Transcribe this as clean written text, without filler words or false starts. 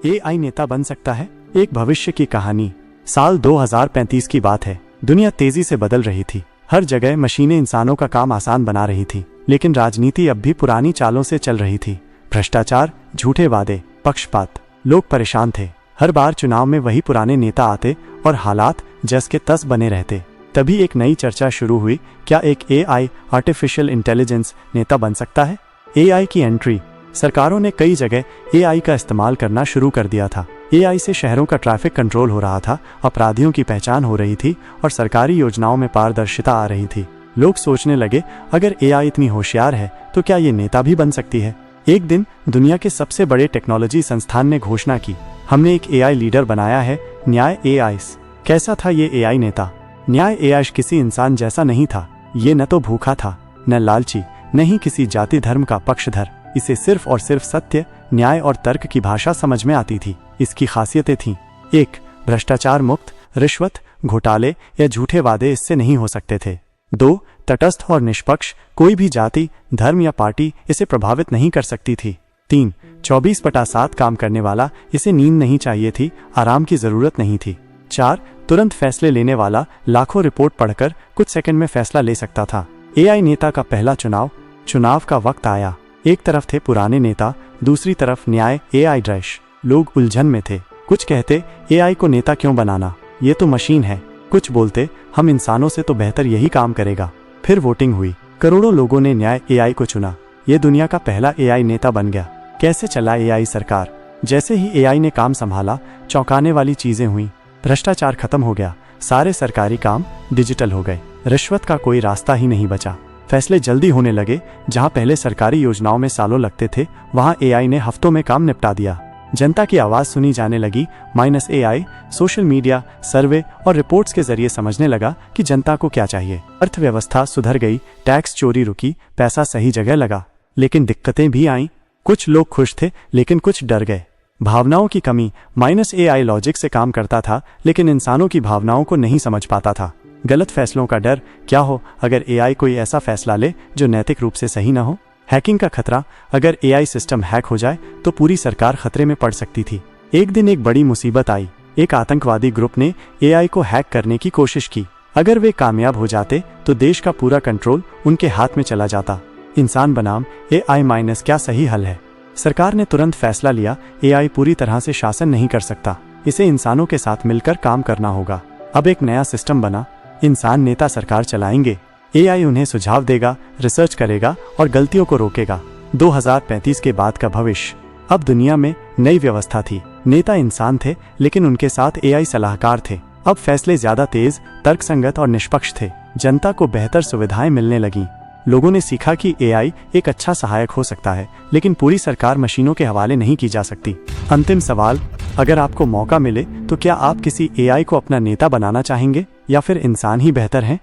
AI नेता बन सकता है? एक भविष्य की कहानी। साल 2035 की बात है। दुनिया तेजी से बदल रही थी। हर जगह मशीनें इंसानों का काम आसान बना रही थी, लेकिन राजनीति अब भी पुरानी चालों से चल रही थी। भ्रष्टाचार, झूठे वादे, पक्षपात। लोग परेशान थे। हर बार चुनाव में वही पुराने नेता आते और हालात जस के तस बने रहते। तभी एक नई चर्चा शुरू हुई, क्या एक एआई आर्टिफिशियल इंटेलिजेंस नेता बन सकता है? एआई की एंट्री। सरकारों ने कई जगह एआई का इस्तेमाल करना शुरू कर दिया था। एआई से शहरों का ट्रैफिक कंट्रोल हो रहा था, अपराधियों की पहचान हो रही थी और सरकारी योजनाओं में पारदर्शिता आ रही थी। लोग सोचने लगे, अगर एआई इतनी होशियार है तो क्या ये नेता भी बन सकती है? एक दिन दुनिया के सबसे बड़े टेक्नोलॉजी संस्थान ने घोषणा की, हमने एक एआई लीडर बनाया है, न्याय एआईस। कैसा था ये एआई नेता? न्याय एआईस किसी इंसान जैसा नहीं था। ये न तो भूखा था, न लालची, न ही किसी जाति धर्म का पक्षधर। इसे सिर्फ और सिर्फ सत्य, न्याय और तर्क की भाषा समझ में आती थी। इसकी खासियतें थीं। 1. भ्रष्टाचार मुक्त, रिश्वत, घोटाले या झूठे वादे इससे नहीं हो सकते थे। 2. तटस्थ और निष्पक्ष, कोई भी जाति, धर्म या पार्टी इसे प्रभावित नहीं कर सकती थी। 3. 24/7 काम करने वाला, इसे नींद नहीं चाहिए थी, आराम की जरूरत नहीं थी। 4. तुरंत फैसले लेने वाला, लाखों रिपोर्ट पढ़कर कुछ सेकंड में फैसला ले सकता था। एआई नेता का पहला चुनाव का वक्त आया। एक तरफ थे पुराने नेता, दूसरी तरफ न्याय एआई ड्रैश। लोग उलझन में थे। कुछ कहते, एआई को नेता क्यों बनाना, ये तो मशीन है। कुछ बोलते, हम इंसानों से तो बेहतर यही काम करेगा। फिर वोटिंग हुई। करोड़ों लोगों ने न्याय एआई को चुना। ये दुनिया का पहला एआई नेता बन गया। कैसे चला एआई सरकार? जैसे ही एआई ने काम संभाला, चौंकाने वाली चीजें हुई। भ्रष्टाचार खत्म हो गया, सारे सरकारी काम डिजिटल हो गए, रिश्वत का कोई रास्ता ही नहीं बचा। फैसले जल्दी होने लगे। जहां पहले सरकारी योजनाओं में सालों लगते थे, वहां एआई ने हफ्तों में काम निपटा दिया। जनता की आवाज सुनी जाने लगी। -एआई सोशल मीडिया, सर्वे और रिपोर्ट्स के जरिए समझने लगा कि जनता को क्या चाहिए। अर्थव्यवस्था सुधर गई, टैक्स चोरी रुकी, पैसा सही जगह लगा। लेकिन दिक्कतें भी आईं। कुछ लोग खुश थे, लेकिन कुछ डर गए। भावनाओं की कमी। -एआई लॉजिक से काम करता था, लेकिन इंसानों की भावनाओं को नहीं समझ पाता था। गलत फैसलों का डर, क्या हो अगर एआई कोई ऐसा फैसला ले जो नैतिक रूप से सही ना हो। हैकिंग का खतरा, अगर एआई सिस्टम हैक हो जाए तो पूरी सरकार खतरे में पड़ सकती थी। एक दिन एक बड़ी मुसीबत आई। एक आतंकवादी ग्रुप ने एआई को हैक करने की कोशिश की। अगर वे कामयाब हो जाते तो देश का पूरा कंट्रोल उनके हाथ में चला जाता। इंसान बनाम एआई क्या सही हल है? सरकार ने तुरंत फैसला लिया, एआई पूरी तरह से शासन नहीं कर सकता, इसे इंसानों के साथ मिलकर काम करना होगा। अब एक नया सिस्टम बना, इंसान नेता सरकार चलाएंगे। एआई उन्हें सुझाव देगा, रिसर्च करेगा और गलतियों को रोकेगा। 2035 के बाद का भविष्य। अब दुनिया में नई व्यवस्था थी। नेता इंसान थे, लेकिन उनके साथ एआई सलाहकार थे। अब फैसले ज्यादा तेज, तर्कसंगत और निष्पक्ष थे। जनता को बेहतर सुविधाएं मिलने लगीं। लोगों ने सीखा कि एआई एक अच्छा सहायक हो सकता है, लेकिन पूरी सरकार मशीनों के हवाले नहीं की जा सकती। अंतिम सवाल, अगर आपको मौका मिले तो क्या आप किसी एआई को अपना नेता बनाना चाहेंगे या फिर इंसान ही बेहतर हैं?